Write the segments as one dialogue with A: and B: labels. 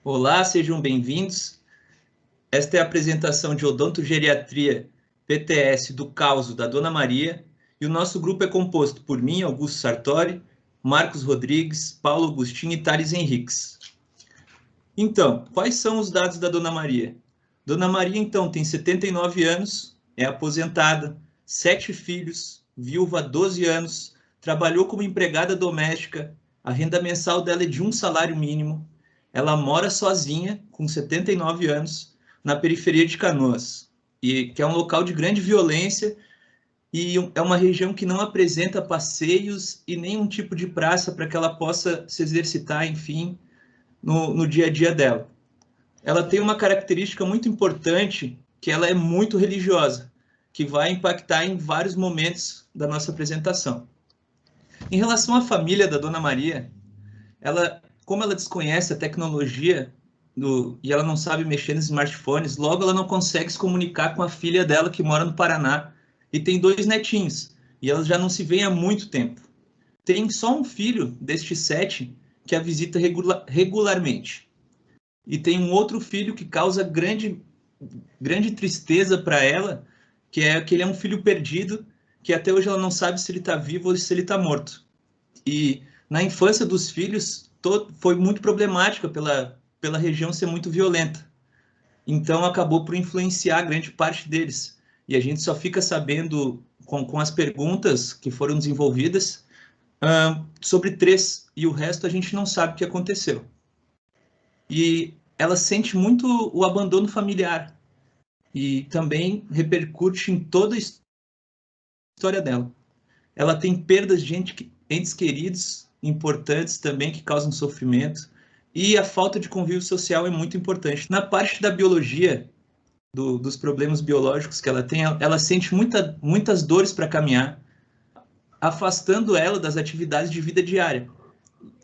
A: Olá, sejam bem-vindos. Esta é a apresentação de Odontogeriatria PTS do Causo da Dona Maria, e o nosso grupo é composto por mim, Augusto Sartori, Marcos Rodrigues, Paulo Agostinho e Thales Henriques. Então, quais são os dados da Dona Maria? Dona Maria, então, tem 79 anos, é aposentada, 7 filhos, viúva há 12 anos, trabalhou como empregada doméstica, a renda mensal dela é de um salário mínimo, ela mora sozinha, com 79 anos, na periferia de Canoas, e que é um local de grande violência e é uma região que não apresenta passeios e nenhum tipo de praça para que ela possa se exercitar, enfim, no dia a dia dela. Ela tem uma característica muito importante, que ela é muito religiosa, que vai impactar em vários momentos da nossa apresentação. Em relação à família da Dona Maria, como ela desconhece a tecnologia e ela não sabe mexer nos smartphones, logo ela não consegue se comunicar com a filha dela que mora no Paraná e tem 2 netinhos, e elas já não se veem há muito tempo. Tem só um filho destes 7 que a visita regularmente. E tem um outro filho que causa grande tristeza para ela, que ele é um filho perdido, que até hoje ela não sabe se ele está vivo ou se ele está morto. E na infância dos filhos foi muito problemática pela região ser muito violenta. Então acabou por influenciar grande parte deles. E a gente só fica sabendo com as perguntas que foram desenvolvidas sobre 3, e o resto a gente não sabe o que aconteceu. E ela sente muito o abandono familiar e também repercute em toda a história dela. Ela tem perdas de entes queridos importantes também que causam sofrimento, e a falta de convívio social é muito importante. Na parte da biologia, dos problemas biológicos que ela tem, ela sente muitas dores para caminhar, afastando ela das atividades de vida diária,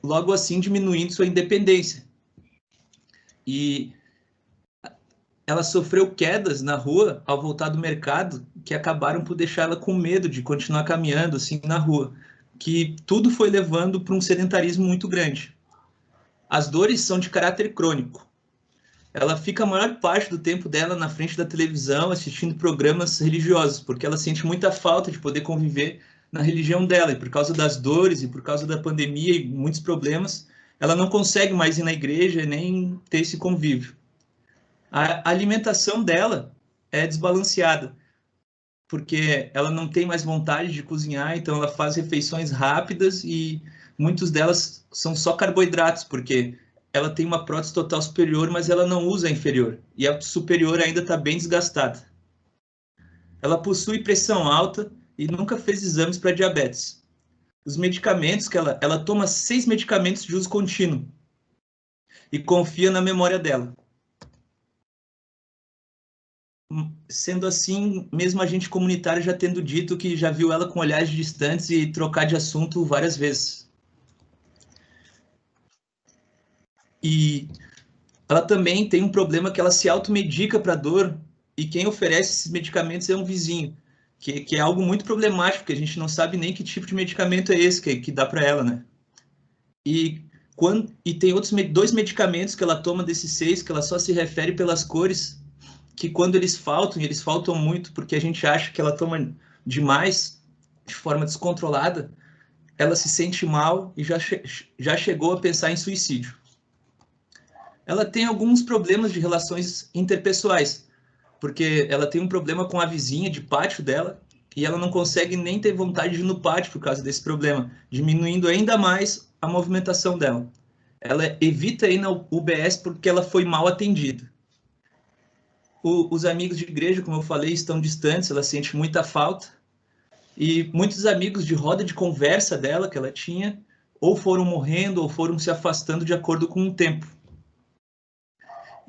A: logo assim diminuindo sua independência. E ela sofreu quedas na rua ao voltar do mercado que acabaram por deixar ela com medo de continuar caminhando assim na rua, que tudo foi levando para um sedentarismo muito grande. As dores são de caráter crônico. Ela fica a maior parte do tempo dela na frente da televisão assistindo programas religiosos, porque ela sente muita falta de poder conviver na religião dela, e por causa das dores e por causa da pandemia e muitos problemas, ela não consegue mais ir na igreja nem ter esse convívio. A alimentação dela é desbalanceada, porque ela não tem mais vontade de cozinhar, então ela faz refeições rápidas e muitas delas são só carboidratos, porque ela tem uma prótese total superior, mas ela não usa a inferior, e a superior ainda está bem desgastada. Ela possui pressão alta e nunca fez exames para diabetes. Os medicamentos que ela toma 6 medicamentos de uso contínuo e confia na memória dela. Sendo assim, mesmo a gente comunitário já tendo dito que já viu ela com olhares distantes e trocar de assunto várias vezes. E ela também tem um problema que ela se automedica para dor, e quem oferece esses medicamentos é um vizinho, que é algo muito problemático, porque a gente não sabe nem que tipo de medicamento é esse que dá para ela, né? E, e tem outros 2 medicamentos que ela toma desses 6, que ela só se refere pelas cores, que quando eles faltam muito porque a gente acha que ela toma demais, de forma descontrolada, ela se sente mal e já chegou a pensar em suicídio. Ela tem alguns problemas de relações interpessoais, porque ela tem um problema com a vizinha de pátio dela, e ela não consegue nem ter vontade de ir no pátio por causa desse problema, diminuindo ainda mais a movimentação dela. Ela evita ir na UBS porque ela foi mal atendida. Os amigos de igreja, como eu falei, estão distantes, ela sente muita falta, e muitos amigos de roda de conversa dela que ela tinha ou foram morrendo ou foram se afastando de acordo com o tempo.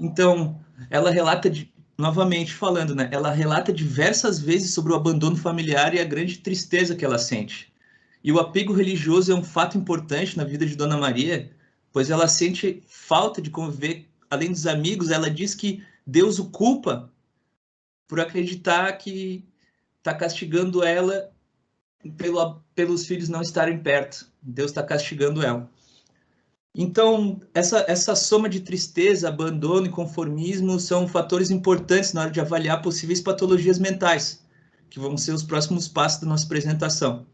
A: Então, ela relata, novamente falando, né? Ela relata diversas vezes sobre o abandono familiar e a grande tristeza que ela sente. E o apego religioso é um fato importante na vida de Dona Maria, pois ela sente falta de conviver. Além dos amigos, ela diz que Deus o culpa por acreditar que está castigando ela pelos filhos não estarem perto. Deus está castigando ela. Então, essa soma de tristeza, abandono e conformismo são fatores importantes na hora de avaliar possíveis patologias mentais, que vão ser os próximos passos da nossa apresentação.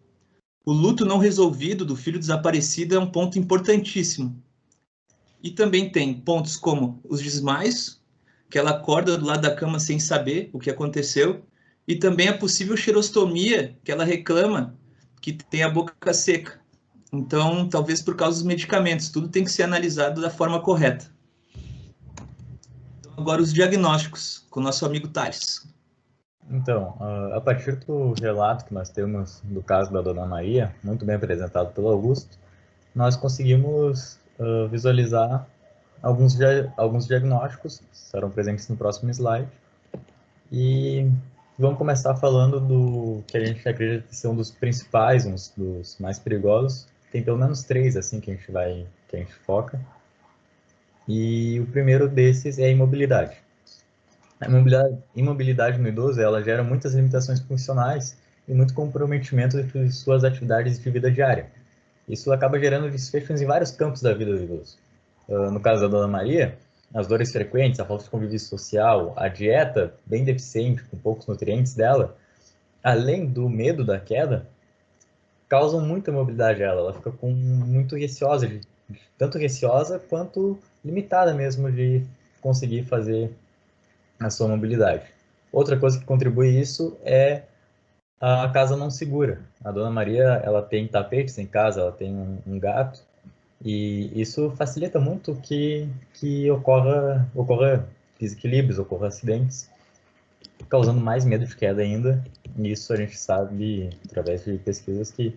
A: O luto não resolvido do filho desaparecido é um ponto importantíssimo. E também tem pontos como os desmaios, que ela acorda do lado da cama sem saber o que aconteceu, e também a possível xerostomia, que ela reclama que tem a boca seca. Então, talvez por causa dos medicamentos, tudo tem que ser analisado da forma correta. Então, agora os diagnósticos, com o nosso amigo Thales.
B: Então, a partir do relato que nós temos do caso da Dona Maria, muito bem apresentado pelo Augusto, nós conseguimos visualizar alguns diagnósticos, que estarão presentes no próximo slide, e vamos começar falando do que a gente acredita ser um dos principais, um dos mais perigosos. Tem pelo menos 3 assim que a gente foca. E o primeiro desses é a imobilidade. A imobilidade no idoso, ela gera muitas limitações funcionais e muito comprometimento de suas atividades de vida diária. Isso acaba gerando desfechos em vários campos da vida do idoso. No caso da Dona Maria, as dores frequentes, a falta de convívio social, a dieta bem deficiente, com poucos nutrientes dela, além do medo da queda, causam muita mobilidade a ela. Ela fica muito receosa, tanto receosa quanto limitada mesmo de conseguir fazer a sua mobilidade. Outra coisa que contribui isso é a casa não segura. A Dona Maria, ela tem tapetes em casa, ela tem um gato, e isso facilita muito que ocorra desequilíbrios, ocorra acidentes, causando mais medo de queda ainda. E isso a gente sabe, através de pesquisas, que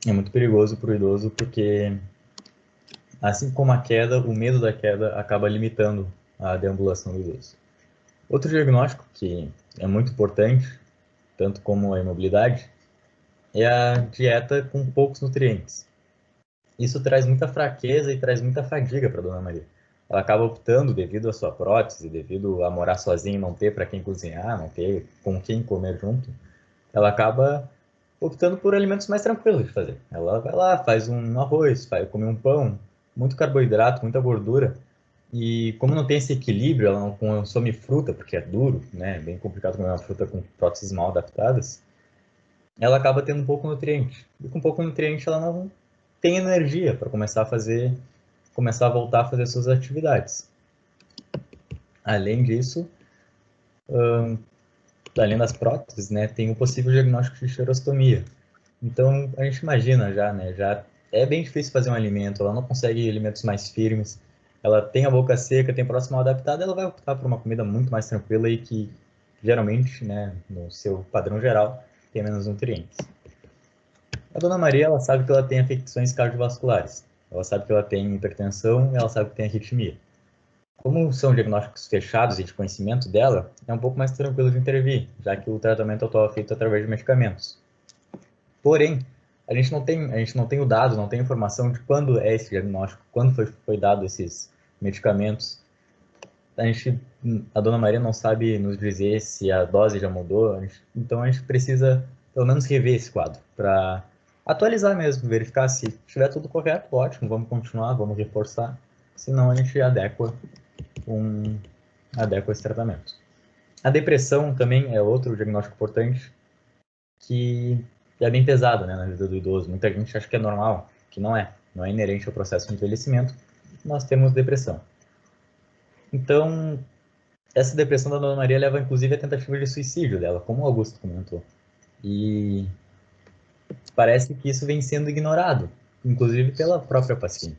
B: é muito perigoso para o idoso, porque, assim como a queda, o medo da queda acaba limitando a deambulação do idoso. Outro diagnóstico que é muito importante, tanto como a imobilidade, é a dieta com poucos nutrientes. Isso traz muita fraqueza e traz muita fadiga para a Dona Maria. Ela acaba optando, devido à sua prótese, devido a morar sozinha e não ter para quem cozinhar, não ter com quem comer junto, ela acaba optando por alimentos mais tranquilos de fazer. Ela vai lá, faz um arroz, come um pão, muito carboidrato, muita gordura. E como não tem esse equilíbrio, ela não consome fruta, porque é duro, né? É bem complicado comer uma fruta com próteses mal adaptadas. Ela acaba tendo um pouco nutriente. E com pouco nutriente ela não tem energia para começar a voltar a fazer suas atividades. Além disso, além das próteses, né, tem o possível diagnóstico de xerostomia. Então, a gente imagina já, né, já é bem difícil fazer um alimento, ela não consegue alimentos mais firmes, ela tem a boca seca, tem próximo adaptado, ela vai optar por uma comida muito mais tranquila e que, geralmente, né, no seu padrão geral, tem menos nutrientes. A Dona Maria, ela sabe que ela tem afecções cardiovasculares, ela sabe que ela tem hipertensão e ela sabe que tem arritmia. Como são diagnósticos fechados e de conhecimento dela, é um pouco mais tranquilo de intervir, já que o tratamento atual é feito através de medicamentos. Porém, a gente não tem o dado, não tem informação de quando é esse diagnóstico, quando foi dado esses medicamentos. A Dona Maria não sabe nos dizer se a dose já mudou, então a gente precisa pelo menos rever esse quadro para atualizar mesmo, verificar se estiver tudo correto, ótimo, vamos continuar, vamos reforçar, senão a gente adequa esse tratamento. A depressão também é outro diagnóstico importante que é bem pesado, né, na vida do idoso. Muita gente acha que é normal, que não é inerente ao processo de envelhecimento. Nós temos depressão. Então, essa depressão da Dona Maria leva inclusive à tentativa de suicídio dela, como o Augusto comentou. E parece que isso vem sendo ignorado, inclusive pela própria paciente.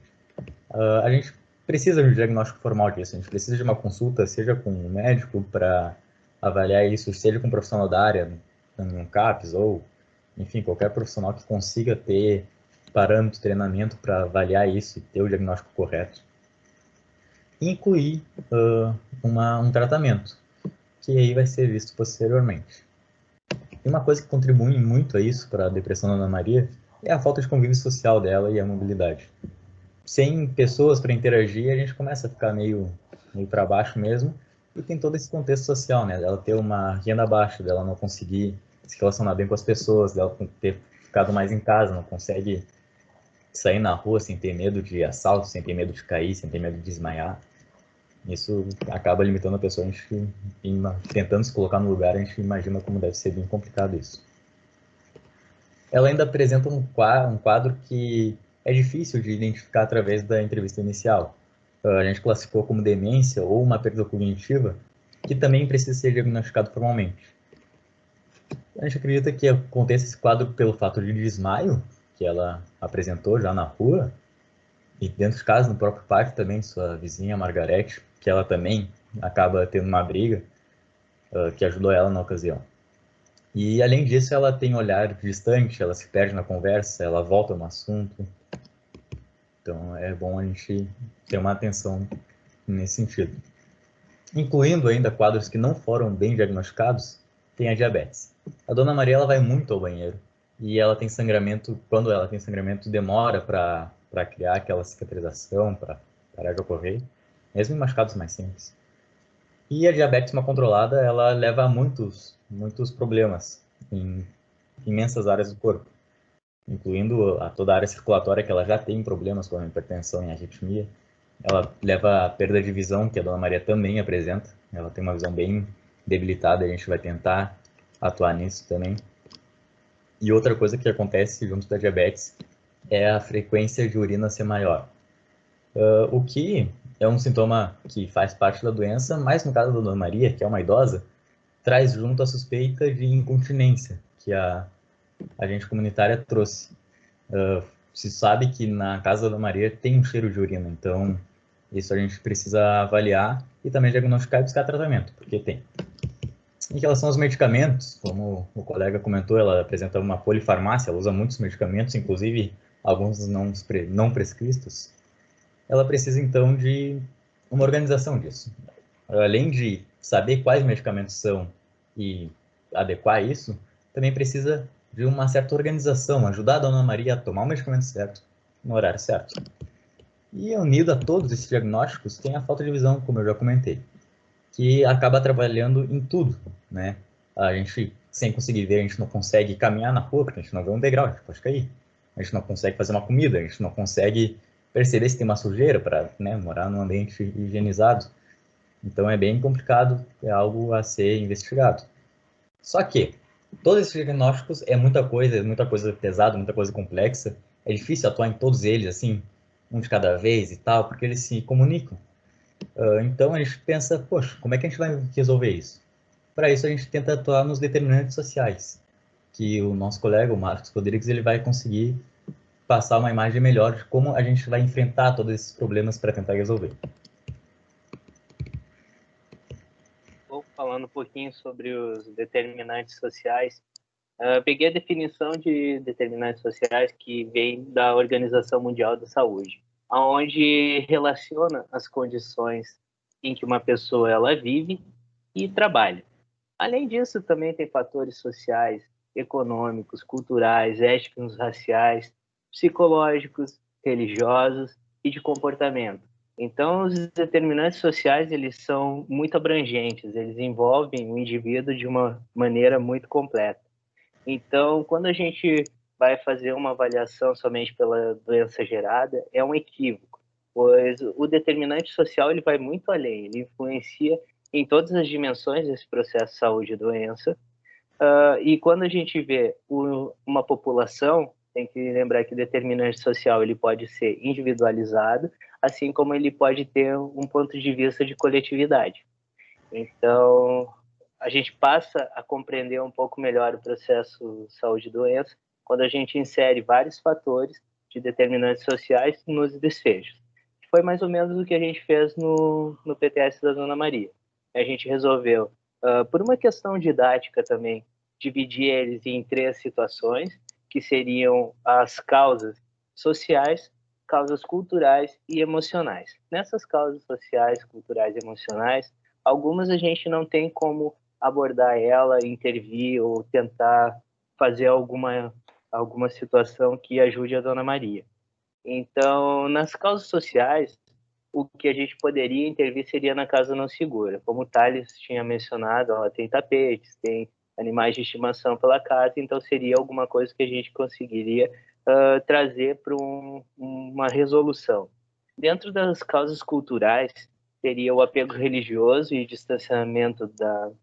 B: A gente precisa de um diagnóstico formal disso, a gente precisa de uma consulta, seja com um médico para avaliar isso, seja com um profissional da área, um CAPS ou, enfim, qualquer profissional que consiga ter parâmetro de treinamento para avaliar isso e ter o diagnóstico correto. E incluir um tratamento, que aí vai ser visto posteriormente. E uma coisa que contribui muito a isso, para a depressão da Ana Maria, é a falta de convívio social dela e a mobilidade. Sem pessoas para interagir, a gente começa a ficar meio para baixo mesmo, e tem todo esse contexto social, né? Ela ter uma renda baixa, dela não conseguir se relacionar bem com as pessoas, dela ter ficado mais em casa, não consegue sair na rua sem ter medo de assalto, sem ter medo de cair, sem ter medo de desmaiar. Isso acaba limitando a pessoa, a gente, tentando se colocar no lugar, a gente imagina como deve ser bem complicado isso. Ela ainda apresenta um quadro que é difícil de identificar através da entrevista inicial. A gente classificou como demência ou uma perda cognitiva, que também precisa ser diagnosticado formalmente. A gente acredita que aconteça esse quadro pelo fato de desmaio, que ela apresentou já na rua, e dentro de casa, no próprio pátio também, sua vizinha Margarete, que ela também acaba tendo uma briga, que ajudou ela na ocasião. E além disso, ela tem olhar distante, ela se perde na conversa, ela volta no assunto. Então é bom a gente ter uma atenção nesse sentido. Incluindo ainda quadros que não foram bem diagnosticados, tem a diabetes. A dona Maria ela vai muito ao banheiro e ela tem sangramento, quando ela tem sangramento, demora para criar aquela cicatrização, para parar de ocorrer, mesmo em machucados mais simples. E a diabetes mal controlada, ela leva a muitos problemas em imensas áreas do corpo, incluindo toda a área circulatória, que ela já tem problemas com a hipertensão e arritmia. Ela leva a perda de visão, que a Dona Maria também apresenta. Ela tem uma visão bem debilitada, a gente vai tentar atuar nisso também. E outra coisa que acontece junto da diabetes é a frequência de urina ser maior. O que é um sintoma que faz parte da doença, mas no caso da Dona Maria, que é uma idosa, traz junto a suspeita de incontinência, que a agente comunitária trouxe. Se sabe que na casa da Dona Maria tem um cheiro de urina, então isso a gente precisa avaliar e também diagnosticar e buscar tratamento, porque tem. Em relação aos medicamentos, como o colega comentou, ela apresenta uma polifarmácia, ela usa muitos medicamentos, inclusive alguns não prescritos. Ela precisa então de uma organização disso. Além de saber quais medicamentos são e adequar isso, também precisa de uma certa organização, ajudar a Dona Maria a tomar o medicamento certo, no horário certo. E unido a todos esses diagnósticos, tem a falta de visão, como eu já comentei, que acaba trabalhando em tudo, né? A gente, sem conseguir ver, a gente não consegue caminhar na rua, porque a gente não vê um degrau, a gente pode cair. A gente não consegue fazer uma comida, a gente não consegue perceber se tem uma sujeira para, né, morar num ambiente higienizado. Então é bem complicado, é algo a ser investigado. Só que todos esses diagnósticos é muita coisa pesada, muita coisa complexa. É difícil atuar em todos eles, assim, um de cada vez e tal, porque eles se comunicam. Então a gente pensa, poxa, como é que a gente vai resolver isso? Para isso a gente tenta atuar nos determinantes sociais, que o nosso colega, o Marcos Rodrigues, ele vai conseguir passar uma imagem melhor de como a gente vai enfrentar todos esses problemas para tentar resolver.
C: Vou falando um pouquinho sobre os determinantes sociais. Peguei a definição de determinantes sociais que vem da Organização Mundial da Saúde, onde relaciona as condições em que uma pessoa ela vive e trabalha. Além disso, também tem fatores sociais, econômicos, culturais, étnicos, raciais, psicológicos, religiosos e de comportamento. Então, os determinantes sociais eles são muito abrangentes, eles envolvem o indivíduo de uma maneira muito completa. Então, quando a gente vai fazer uma avaliação somente pela doença gerada, é um equívoco, pois o determinante social ele vai muito além, ele influencia em todas as dimensões desse processo de saúde e doença. E quando a gente vê uma população, tem que lembrar que o determinante social ele pode ser individualizado, assim como ele pode ter um ponto de vista de coletividade. Então, a gente passa a compreender um pouco melhor o processo saúde e doença quando a gente insere vários fatores de determinantes sociais nos desfechos. Foi mais ou menos o que a gente fez no PTS da Dona Maria. A gente resolveu, por uma questão didática também, dividir eles em 3 situações, que seriam as causas sociais, causas culturais e emocionais. Nessas causas sociais, culturais e emocionais, algumas a gente não tem como abordar ela, intervir ou tentar fazer alguma situação que ajude a Dona Maria. Então, nas causas sociais, o que a gente poderia intervir seria na casa não segura. Como o Thales tinha mencionado, ela tem tapetes, tem animais de estimação pela casa, então seria alguma coisa que a gente conseguiria trazer para uma resolução. Dentro das causas culturais, teria o apego religioso e distanciamento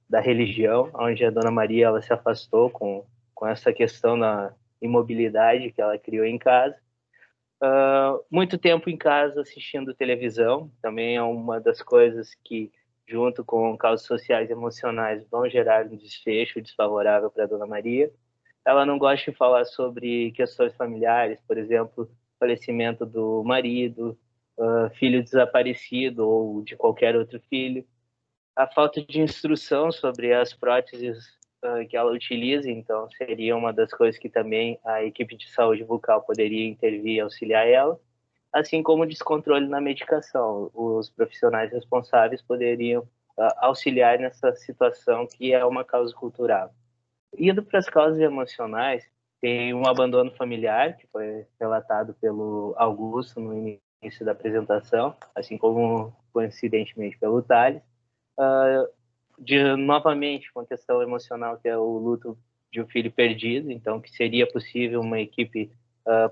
C: da religião, onde a Dona Maria ela se afastou com essa questão da imobilidade que ela criou em casa. Muito tempo em casa assistindo televisão, também é uma das coisas que, junto com causas sociais e emocionais, vão gerar um desfecho desfavorável para a Dona Maria. Ela não gosta de falar sobre questões familiares, por exemplo, falecimento do marido, filho desaparecido ou de qualquer outro filho. A falta de instrução sobre as próteses que ela utiliza, então seria uma das coisas que também a equipe de saúde bucal poderia intervir e auxiliar ela, assim como o descontrole na medicação. Os profissionais responsáveis poderiam auxiliar nessa situação que é uma causa cultural. Indo para as causas emocionais, tem um abandono familiar, que foi relatado pelo Augusto no início da apresentação, assim como coincidentemente pelo Thales. Novamente, com a questão emocional, que é o luto de um filho perdido, então que seria possível uma equipe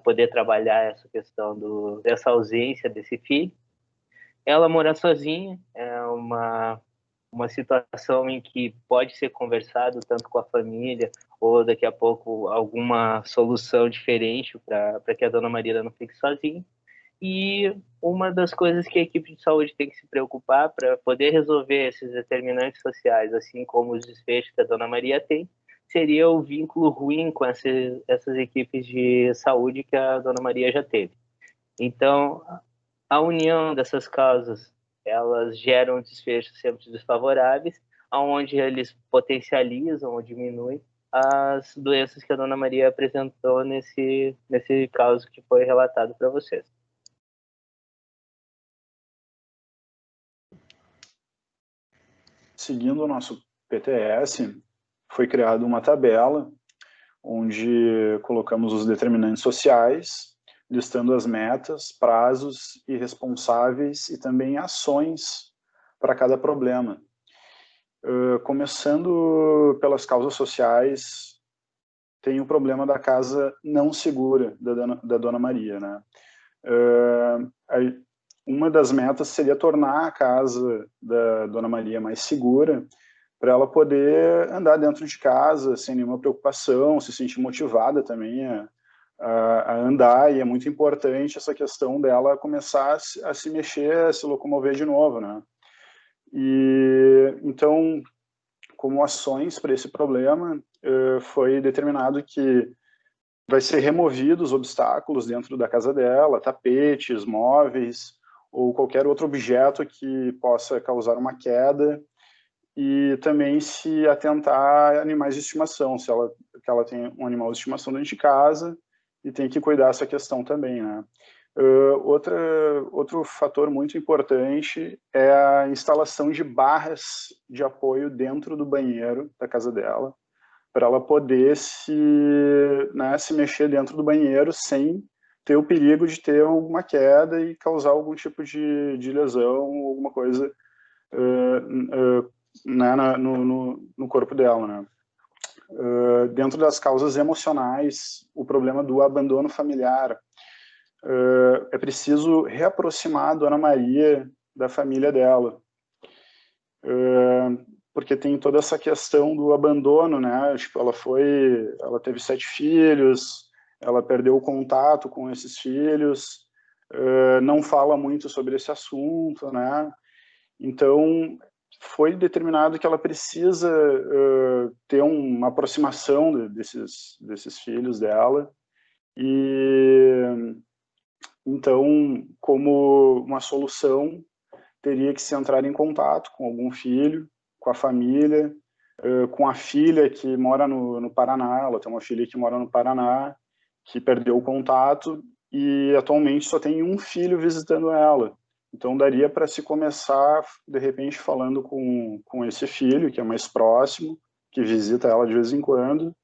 C: poder trabalhar essa questão dessa ausência desse filho. Ela morar sozinha é uma situação em que pode ser conversado tanto com a família ou daqui a pouco alguma solução diferente para que a Dona Maria não fique sozinha. E uma das coisas que a equipe de saúde tem que se preocupar para poder resolver esses determinantes sociais, assim como os desfechos que a Dona Maria tem, seria o vínculo ruim com essas equipes de saúde que a Dona Maria já teve. Então, a união dessas causas, elas geram desfechos sempre desfavoráveis, onde eles potencializam ou diminuem as doenças que a Dona Maria apresentou nesse caso que foi relatado para vocês.
D: Seguindo o nosso PTS, foi criada uma tabela onde colocamos os determinantes sociais, listando as metas, prazos e responsáveis e também ações para cada problema. Começando pelas causas sociais, tem o problema da casa não segura da Dona Maria, né? Uma das metas seria tornar a casa da Dona Maria mais segura, para ela poder andar dentro de casa sem nenhuma preocupação, se sentir motivada também a andar, e é muito importante essa questão dela começar a se mexer, a se locomover de novo, né? E então, como ações para esse problema, foi determinado que vai ser removidos obstáculos dentro da casa dela, tapetes, móveis, ou qualquer outro objeto que possa causar uma queda, e também se atentar a animais de estimação, se ela tem um animal de estimação dentro de casa, e tem que cuidar dessa questão também, né? Outro fator muito importante é a instalação de barras de apoio dentro do banheiro da casa dela, para ela poder se mexer dentro do banheiro sem ter o perigo de ter alguma queda e causar algum tipo de lesão, alguma coisa no corpo dela, né? Dentro das causas emocionais, o problema do abandono familiar. É preciso reaproximar a Dona Maria da família dela, porque tem toda essa questão do abandono, né? Tipo, ela teve 7 filhos, ela perdeu o contato com esses filhos, não fala muito sobre esse assunto, né? Então, foi determinado que ela precisa ter uma aproximação desses filhos dela, e então, como uma solução, teria que se entrar em contato com algum filho, com a família, com a filha que mora no Paraná. Ela tem uma filha que mora no Paraná, que perdeu o contato, e atualmente só tem um filho visitando ela. Então daria para se começar, de repente, falando com esse filho, que é mais próximo, que visita ela de vez em quando,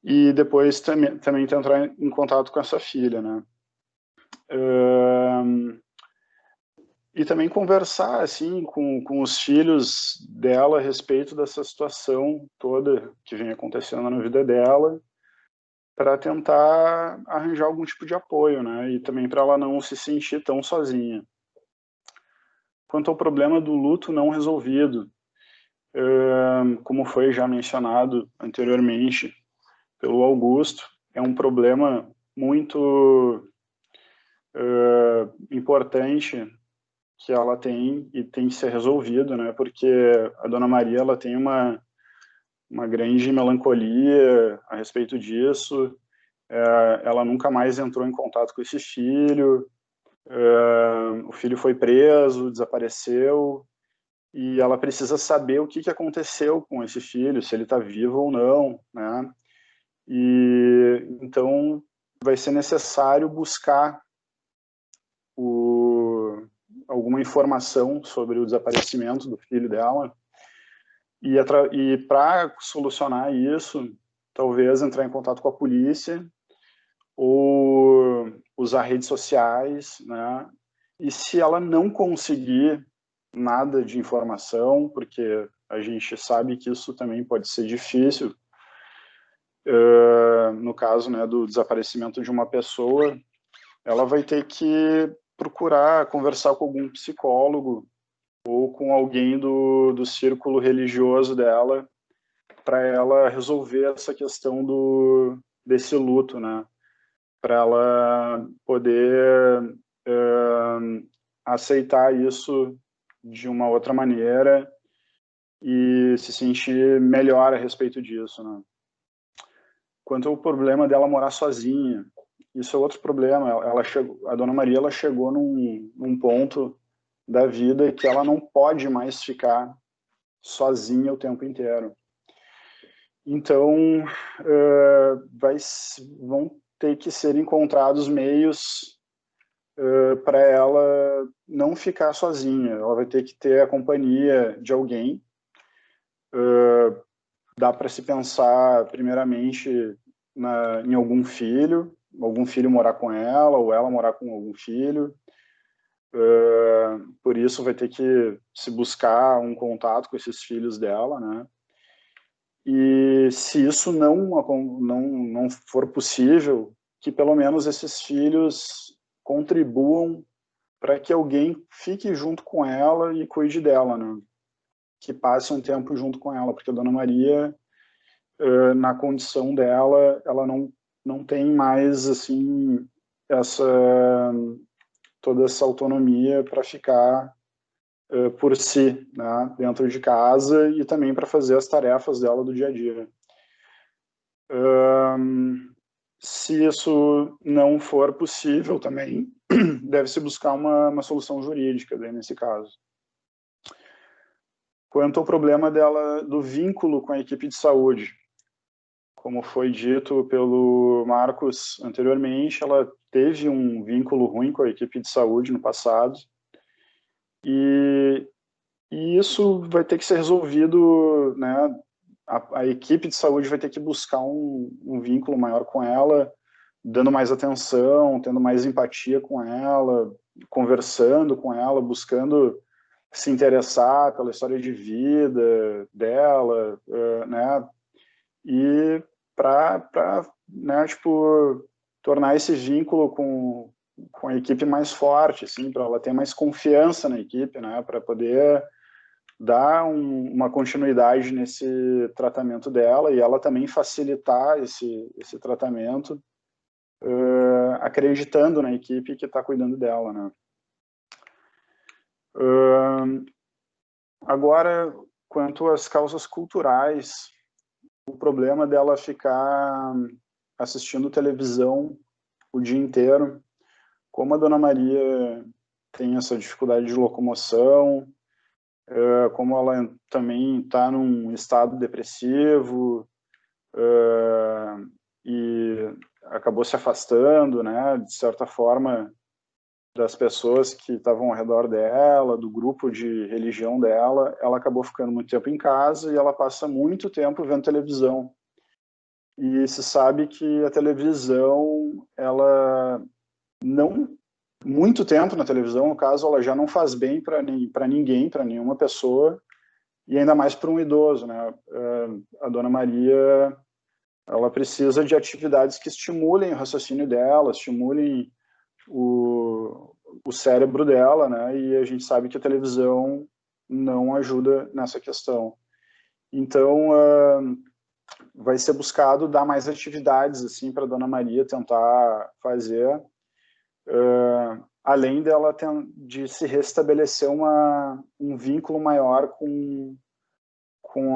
D: e depois também entrar em contato com essa filha, né? E também conversar assim com os filhos dela a respeito dessa situação toda que vem acontecendo na vida dela, para tentar arranjar algum tipo de apoio, né? E também para ela não se sentir tão sozinha. Quanto ao problema do luto não resolvido, como foi já mencionado anteriormente pelo Augusto, é um problema muito importante que ela tem e tem que ser resolvido, né? Porque a Dona Maria ela tem uma grande melancolia a respeito disso. Ela nunca mais entrou em contato com esse filho. O filho foi preso, desapareceu, e ela precisa saber o que aconteceu com esse filho, se ele está vivo ou não, né? E então vai ser necessário buscar alguma informação sobre o desaparecimento do filho dela, e para solucionar isso, talvez entrar em contato com a polícia ou usar redes sociais, né? E se ela não conseguir nada de informação, porque a gente sabe que isso também pode ser difícil, no caso, né, do desaparecimento de uma pessoa, ela vai ter que procurar conversar com algum psicólogo ou com alguém do círculo religioso dela, para ela resolver essa questão desse luto, né? Para ela poder aceitar isso de uma outra maneira e se sentir melhor a respeito disso, né? Quanto ao problema dela morar sozinha, isso é outro problema. A Dona Maria ela chegou num ponto da vida que ela não pode mais ficar sozinha o tempo inteiro. Então, vão ter que ser encontrados meios para ela não ficar sozinha. Ela vai ter que ter a companhia de alguém. Dá para se pensar, primeiramente, em algum filho morar com ela, ou ela morar com algum filho. Por isso vai ter que se buscar um contato com esses filhos dela, né? E se isso não for possível, que pelo menos esses filhos contribuam para que alguém fique junto com ela e cuide dela, né? Que passe um tempo junto com ela, porque a Dona Maria, na condição dela, ela não tem mais assim toda essa autonomia para ficar por si, né, dentro de casa, e também para fazer as tarefas dela do dia a dia. Se isso não for possível também, deve-se buscar uma solução jurídica daí, nesse caso. Quanto ao problema dela, do vínculo com a equipe de saúde, como foi dito pelo Marcos anteriormente, ela teve um vínculo ruim com a equipe de saúde no passado, e isso vai ter que ser resolvido, né? A equipe de saúde vai ter que buscar um vínculo maior com ela, dando mais atenção, tendo mais empatia com ela, conversando com ela, buscando se interessar pela história de vida dela, né? E para né, tipo, tornar esse vínculo com a equipe mais forte, assim, para ela ter mais confiança na equipe, né? Para poder dar uma continuidade nesse tratamento dela, e ela também facilitar esse tratamento, acreditando na equipe que está cuidando dela, né? Agora, quanto às causas culturais, o problema dela ficar assistindo televisão o dia inteiro, como a Dona Maria tem essa dificuldade de locomoção, como ela também está num estado depressivo, e acabou se afastando, né, de certa forma, das pessoas que estavam ao redor dela, do grupo de religião dela. Ela acabou ficando muito tempo em casa e ela passa muito tempo vendo televisão. E se sabe que a televisão, ela não... Muito tempo na televisão, no caso, ela já não faz bem para ninguém, para nenhuma pessoa, e ainda mais para um idoso, né? A Dona Maria ela precisa de atividades que estimulem o raciocínio dela, estimulem o cérebro dela, né? E a gente sabe que a televisão não ajuda nessa questão. Então, vai ser buscado dar mais atividades assim para a Dona Maria tentar fazer, além dela de se restabelecer um vínculo maior com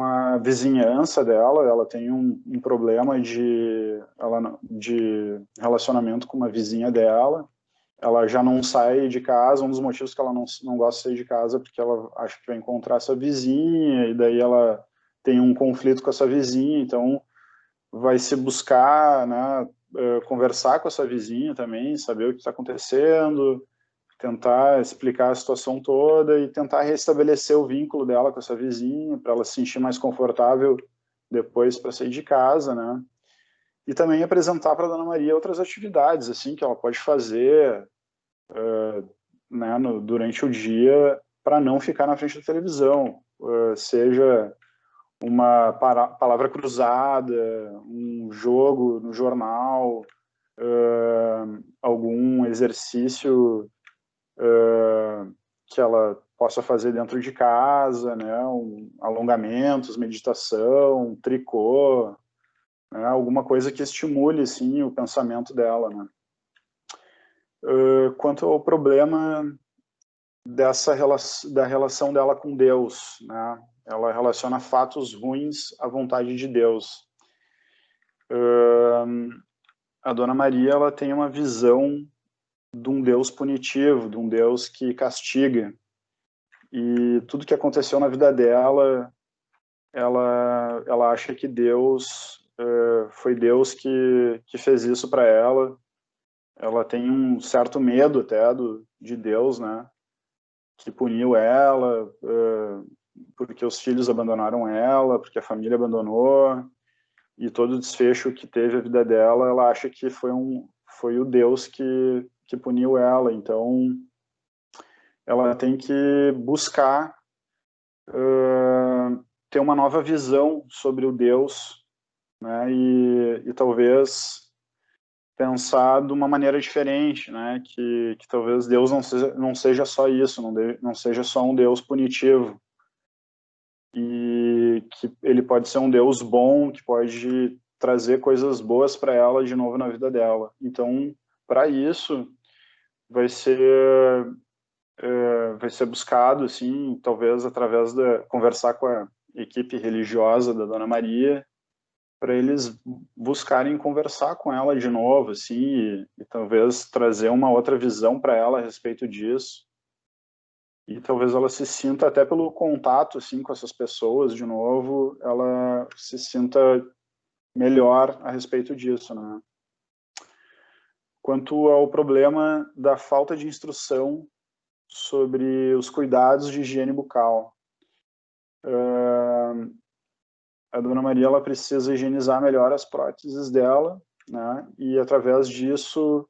D: a vizinhança dela. Ela tem um problema de relacionamento com uma vizinha dela. Ela já não sai de casa. Um dos motivos que ela não gosta de sair de casa é porque ela acha que vai encontrar essa vizinha, e daí ela tem um conflito com essa vizinha. Então vai se buscar, né, conversar com essa vizinha também, saber o que está acontecendo, tentar explicar a situação toda e tentar restabelecer o vínculo dela com essa vizinha, para ela se sentir mais confortável depois para sair de casa, né? E também apresentar para a Dona Maria outras atividades assim que ela pode fazer, né, durante o dia, para não ficar na frente da televisão, seja uma palavra cruzada, um jogo no jornal, algum exercício que ela possa fazer dentro de casa, né, alongamentos, meditação, tricô, né, alguma coisa que estimule assim, o pensamento dela, né. Quanto ao problema da relação dela com Deus, né, ela relaciona fatos ruins à vontade de Deus. A Dona Maria, ela tem uma visão de um Deus punitivo, de um Deus que castiga. E tudo que aconteceu na vida dela, ela acha que Deus foi Deus que fez isso para ela. Ela tem um certo medo até de Deus, né, que puniu ela, porque os filhos abandonaram ela, porque a família abandonou, e todo o desfecho que teve a vida dela, ela acha que foi o Deus que puniu ela. Então, ela tem que buscar ter uma nova visão sobre o Deus, né, e talvez pensar de uma maneira diferente, né, que talvez Deus não seja só isso, não seja só um Deus punitivo, e que ele pode ser um Deus bom, que pode trazer coisas boas para ela de novo na vida dela. Então, para isso, vai ser buscado, assim, talvez através de conversar com a equipe religiosa da Dona Maria, para eles buscarem conversar com ela de novo, assim, e talvez trazer uma outra visão para ela a respeito disso. E talvez ela se sinta, até pelo contato assim, com essas pessoas de novo, ela se sinta melhor a respeito disso, né? Quanto ao problema da falta de instrução sobre os cuidados de higiene bucal, a Dona Maria, ela precisa higienizar melhor as próteses dela, né? E através disso,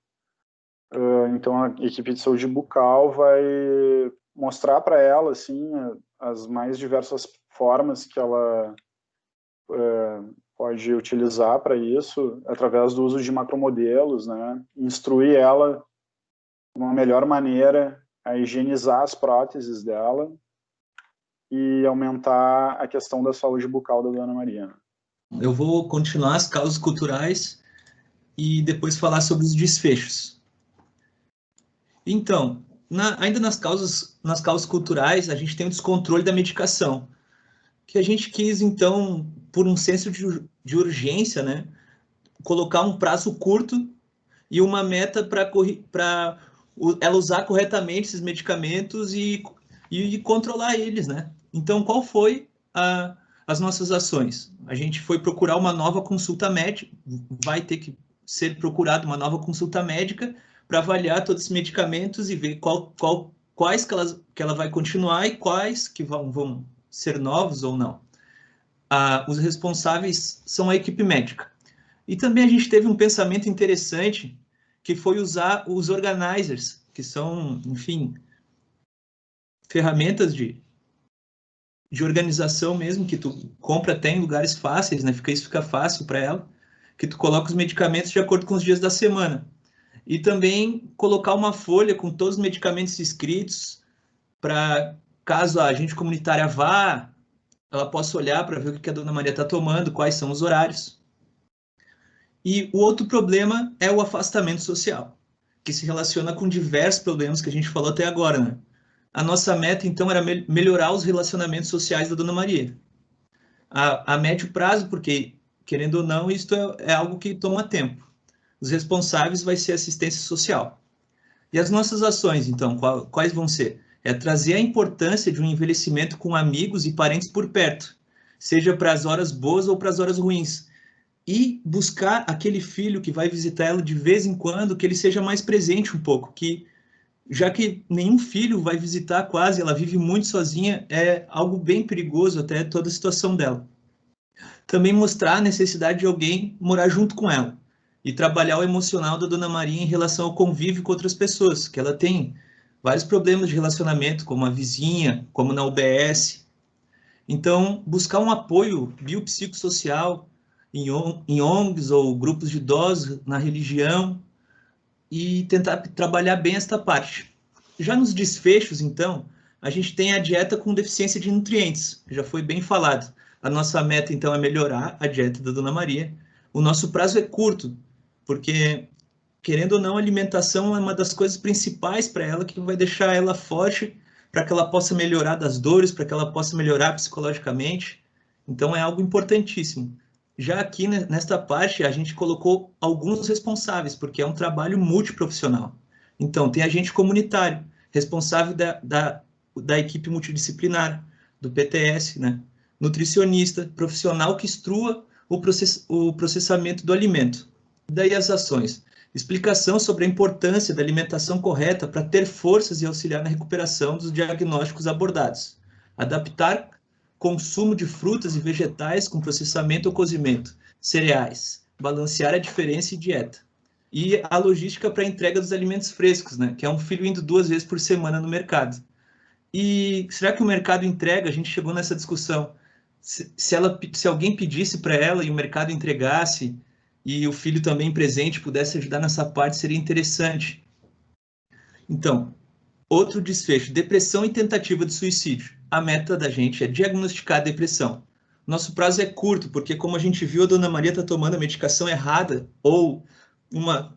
D: então a equipe de saúde bucal vai mostrar para ela assim as mais diversas formas que ela pode utilizar para isso, através do uso de macromodelos, né? Instruir ela de uma melhor maneira a higienizar as próteses dela e aumentar a questão da saúde bucal da Dona Maria.
A: Eu vou continuar as causas culturais e depois falar sobre os desfechos. Então, ainda nas causas culturais, a gente tem o descontrole da medicação, que a gente quis, então, por um senso de urgência, né, colocar um prazo curto e uma meta para ela usar corretamente esses medicamentos e controlar eles, né? Então, qual foi as nossas ações? A gente foi procurar uma nova consulta médica, vai ter que ser procurada uma nova consulta médica para avaliar todos esses medicamentos e ver quais que ela vai continuar e quais que vão ser novos ou não. Os responsáveis são a equipe médica. E também a gente teve um pensamento interessante, que foi usar os organizers, que são, enfim, ferramentas de organização mesmo, que tu compra até em lugares fáceis, né? Isso fica fácil para ela, que tu coloca os medicamentos de acordo com os dias da semana. E também colocar uma folha com todos os medicamentos escritos, para caso a agente comunitária vá, ela possa olhar para ver o que a Dona Maria está tomando, quais são os horários. E o outro problema é o afastamento social, que se relaciona com diversos problemas que a gente falou até agora, né? A nossa meta, então, era melhorar os relacionamentos sociais da Dona Maria. A médio prazo, porque, querendo ou não, isto é algo que toma tempo. Os responsáveis vai ser assistência social. E as nossas ações, então, quais vão ser? É trazer a importância de um envelhecimento com amigos e parentes por perto, seja para as horas boas ou para as horas ruins. E buscar aquele filho que vai visitar ela de vez em quando, que ele seja mais presente um pouco, que já que nenhum filho vai visitar quase, ela vive muito sozinha, é algo bem perigoso até toda a situação dela. Também mostrar a necessidade de alguém morar junto com ela e trabalhar o emocional da Dona Maria em relação ao convívio com outras pessoas, que ela tem vários problemas de relacionamento, como a vizinha, como na UBS. Então, buscar um apoio biopsicossocial em ONGs ou grupos de idosos na religião, e tentar trabalhar bem esta parte. Já nos desfechos, então, a gente tem a dieta com deficiência de nutrientes, já foi bem falado. A nossa meta, então, é melhorar a dieta da Dona Maria. O nosso prazo é curto, porque, querendo ou não, a alimentação é uma das coisas principais para ela, que vai deixar ela forte, para que ela possa melhorar das dores, para que ela possa melhorar psicologicamente. Então, é algo importantíssimo. Já aqui, nesta parte, a gente colocou alguns responsáveis, porque é um trabalho multiprofissional. Então, tem agente comunitário, responsável da equipe multidisciplinar, do PTS, né? Nutricionista, profissional que instrua o processamento do alimento. Daí as ações. Explicação sobre a importância da alimentação correta para ter forças e auxiliar na recuperação dos diagnósticos abordados. Adaptar consumo de frutas e vegetais com processamento ou cozimento, cereais, balancear a diferença e dieta. E a logística para a entrega dos alimentos frescos, né? Que é um filho indo 2 vezes por semana no mercado. E será que o mercado entrega? A gente chegou nessa discussão. Se alguém pedisse para ela e o mercado entregasse, e o filho também presente pudesse ajudar nessa parte, seria interessante. Então, outro desfecho, depressão e tentativa de suicídio. A meta da gente é diagnosticar a depressão. Nosso prazo é curto, porque como a gente viu, a Dona Maria está tomando a medicação errada, ou uma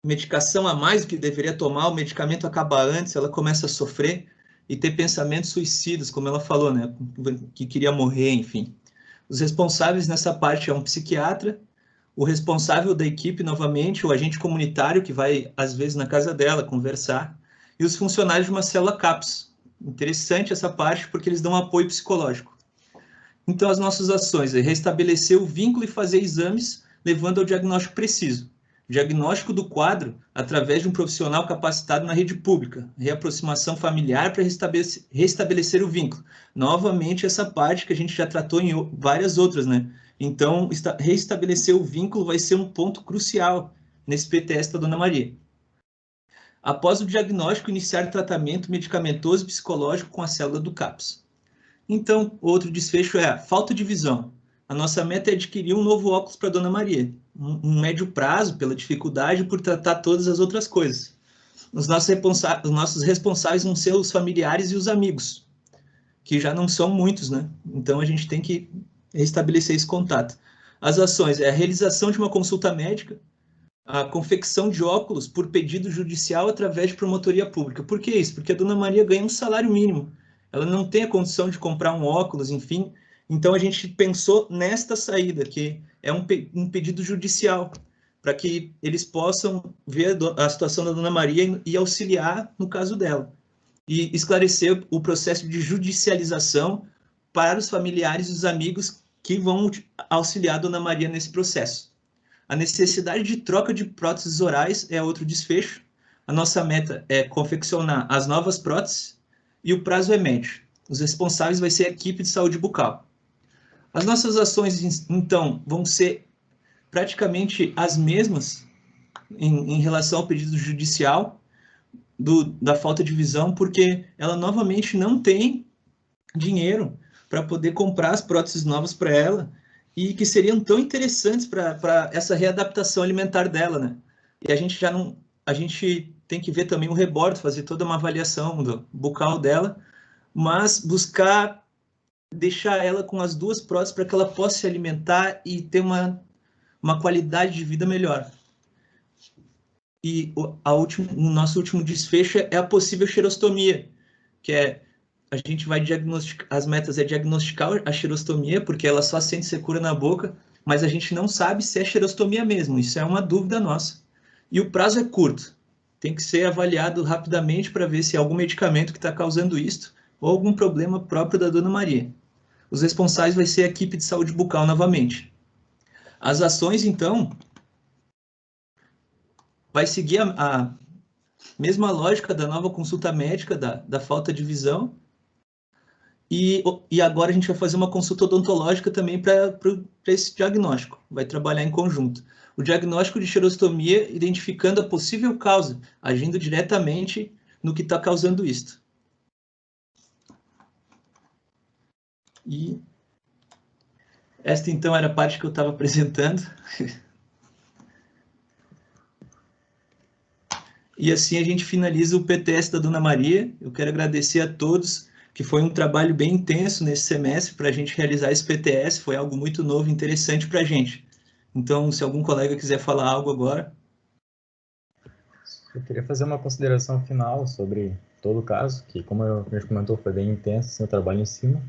A: medicação a mais do que deveria tomar, o medicamento acaba antes, ela começa a sofrer e ter pensamentos suicidas, como ela falou, né? Que queria morrer, enfim. Os responsáveis nessa parte é um psiquiatra, o responsável da equipe, novamente, o agente comunitário, que vai, às vezes, na casa dela conversar, e os funcionários de uma célula CAPS. Interessante essa parte, porque eles dão apoio psicológico. Então, as nossas ações é restabelecer o vínculo e fazer exames, levando ao diagnóstico preciso. Diagnóstico do quadro através de um profissional capacitado na rede pública. Reaproximação familiar para restabelecer o vínculo. Novamente, essa parte que a gente já tratou em várias outras, né? Então, restabelecer o vínculo vai ser um ponto crucial nesse PTS da Dona Maria. Após o diagnóstico, iniciar tratamento medicamentoso e psicológico com a célula do CAPS. Então, outro desfecho é a falta de visão. A nossa meta é adquirir um novo óculos para a Dona Maria, um médio prazo pela dificuldade por tratar todas as outras coisas. Os nossos responsáveis vão ser os familiares e os amigos, que já não são muitos, né? Então, a gente tem que restabelecer esse contato. As ações é a realização de uma consulta médica, a confecção de óculos por pedido judicial através de promotoria pública. Por que isso? Porque a Dona Maria ganha um salário mínimo. Ela não tem a condição de comprar um óculos, enfim. Então, a gente pensou nesta saída, que é um pedido judicial, para que eles possam ver a situação da Dona Maria e auxiliar no caso dela. E esclarecer o processo de judicialização para os familiares e os amigos que vão auxiliar a Dona Maria nesse processo. A necessidade de troca de próteses orais é outro desfecho. A nossa meta é confeccionar as novas próteses e o prazo é médio. Os responsáveis vai ser a equipe de saúde bucal. As nossas ações, então, vão ser praticamente as mesmas em relação ao pedido judicial da falta de visão, porque ela novamente não tem dinheiro para poder comprar as próteses novas para ela, e que seriam tão interessantes para essa readaptação alimentar dela, né? E a gente já não, a gente tem que ver também o rebordo, fazer toda uma avaliação do bucal dela, mas buscar deixar ela com as duas próteses para que ela possa se alimentar e ter uma qualidade de vida melhor. E o nosso último desfecho é a possível xerostomia, que é a gente vai diagnosticar, as metas é diagnosticar a xerostomia, porque ela só sente secura na boca, mas a gente não sabe se é xerostomia mesmo, isso é uma dúvida nossa. E o prazo é curto, tem que ser avaliado rapidamente para ver se é algum medicamento que está causando isto, ou algum problema próprio da Dona Maria. Os responsáveis vai ser a equipe de saúde bucal novamente. As ações, então, vai seguir a mesma lógica da nova consulta médica, da falta de visão, e agora a gente vai fazer uma consulta odontológica também para esse diagnóstico, vai trabalhar em conjunto. O diagnóstico de xerostomia, identificando a possível causa, agindo diretamente no que está causando isto. E esta, então, era a parte que eu estava apresentando. E assim a gente finaliza o PTS da Dona Maria. Eu quero agradecer a todos, que foi um trabalho bem intenso nesse semestre para a gente realizar esse PTS, foi algo muito novo e interessante para a gente. Então, se algum colega quiser falar algo agora.
B: Eu queria fazer uma consideração final sobre todo o caso, que, como a gente comentou, foi bem intenso assim, o trabalho em cima,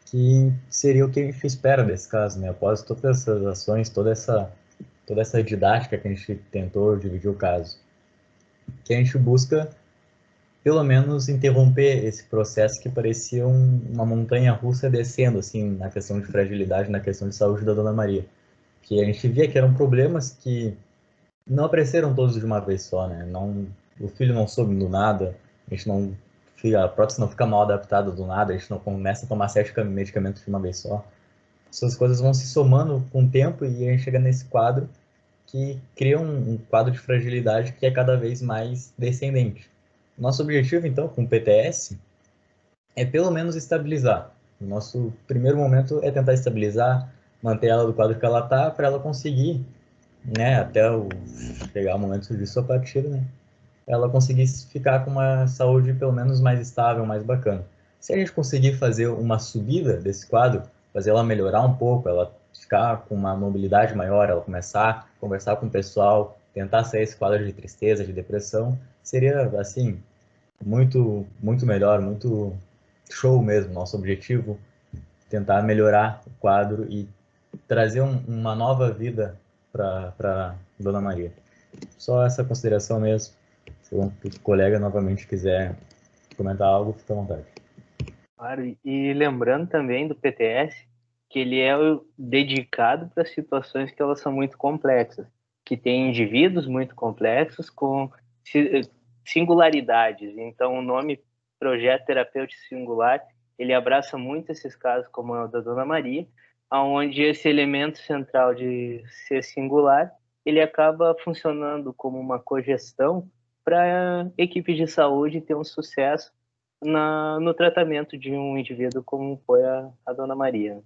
B: que seria o que a gente espera desse caso, né? Após todas essas ações, toda essa didática que a gente tentou dividir o caso, que a gente busca, pelo menos, interromper esse processo que parecia uma montanha-russa descendo, assim, na questão de fragilidade, na questão de saúde da Dona Maria. Que a gente via que eram problemas que não apareceram todos de uma vez só, né? Não, o filho não soube do nada, a prótese não fica mal adaptada do nada, a gente não começa a tomar 7 medicamentos de uma vez só. Essas coisas vão se somando com o tempo e a gente chega nesse quadro que cria um quadro de fragilidade que é cada vez mais descendente. Nosso objetivo, então, com o PTS, é pelo menos estabilizar. O nosso primeiro momento é tentar estabilizar, manter ela do quadro que ela está, para ela conseguir, né, chegar o momento de sua partida, né, ela conseguir ficar com uma saúde pelo menos mais estável, mais bacana. Se a gente conseguir fazer uma subida desse quadro, fazer ela melhorar um pouco, ela ficar com uma mobilidade maior, ela começar a conversar com o pessoal, tentar sair desse quadro de tristeza, de depressão, seria, assim, muito, muito melhor, muito show mesmo. Nosso objetivo, tentar melhorar o quadro e trazer uma nova vida para Dona Maria. Só essa consideração mesmo. Se o colega novamente quiser comentar algo, fica à vontade.
C: Claro, e lembrando também do PTS, que ele é dedicado para situações que elas são muito complexas, que tem indivíduos muito complexos com singularidades. Então, o nome Projeto Terapêutico Singular, ele abraça muito esses casos, como o da Dona Maria, onde esse elemento central de ser singular, ele acaba funcionando como uma cogestão para a equipe de saúde ter um sucesso no tratamento de um indivíduo como foi a Dona Maria.